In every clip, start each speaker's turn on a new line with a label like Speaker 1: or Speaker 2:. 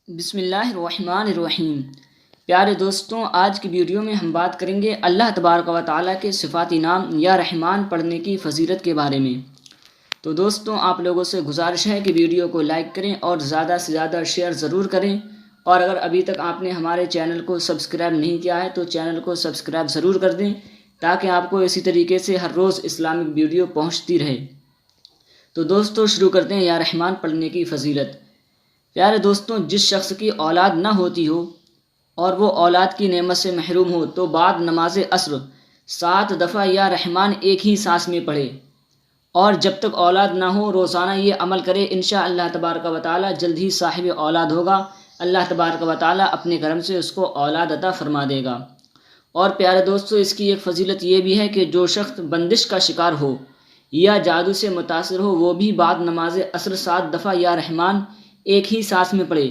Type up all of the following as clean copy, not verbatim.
Speaker 1: بسم اللہ الرحمن الرحیم۔ پیارے دوستوں، آج کی ویڈیو میں ہم بات کریں گے اللہ تبارک و تعالیٰ کے صفاتی نام یا رحمان پڑھنے کی فضیلت کے بارے میں۔ تو دوستوں، آپ لوگوں سے گزارش ہے کہ ویڈیو کو لائک کریں اور زیادہ سے زیادہ شیئر ضرور کریں، اور اگر ابھی تک آپ نے ہمارے چینل کو سبسکرائب نہیں کیا ہے تو چینل کو سبسکرائب ضرور کر دیں تاکہ آپ کو اسی طریقے سے ہر روز اسلامک ویڈیو پہنچتی رہے۔ تو دوستوں، شروع کرتے ہیں یا رحمان پڑھنے کی فضیلت۔ پیارے دوستوں، جس شخص کی اولاد نہ ہوتی ہو اور وہ اولاد کی نعمت سے محروم ہو تو بعد نماز عصر 7 دفعہ یا رحمان ایک ہی سانس میں پڑھے، اور جب تک اولاد نہ ہو روزانہ یہ عمل کرے، انشاءاللہ تبارک و تعالی جلد ہی صاحب اولاد ہوگا۔ اللہ تبارک و تعالی اپنے کرم سے اس کو اولاد عطا فرما دے گا۔ اور پیارے دوستوں، اس کی ایک فضیلت یہ بھی ہے کہ جو شخص بندش کا شکار ہو یا جادو سے متاثر ہو، وہ بھی بعد نماز عصر 7 دفعہ یا رحمان ایک ہی سانس میں پڑھے،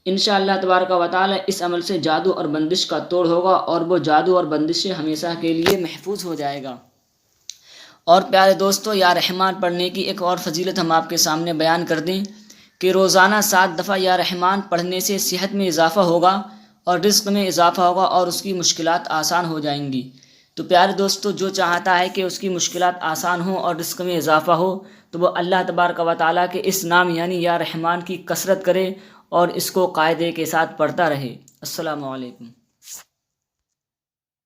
Speaker 1: انشاءاللہ تبارک و تعالی اس عمل سے جادو اور بندش کا توڑ ہوگا اور وہ جادو اور بندش سے ہمیشہ کے لیے محفوظ ہو جائے گا۔ اور پیارے دوستو، یا رحمان پڑھنے کی ایک اور فضیلت ہم آپ کے سامنے بیان کر دیں کہ روزانہ 7 دفعہ یا رحمان پڑھنے سے صحت میں اضافہ ہوگا اور رزق میں اضافہ ہوگا اور اس کی مشکلات آسان ہو جائیں گی۔ تو پیارے دوستو، جو چاہتا ہے کہ اس کی مشکلات آسان ہوں اور رزق میں اضافہ ہو تو وہ اللہ تبارک و تعالیٰ کے اس نام یعنی یا رحمان کی کثرت کرے اور اس کو قاعدے کے ساتھ پڑھتا رہے۔ السلام علیکم۔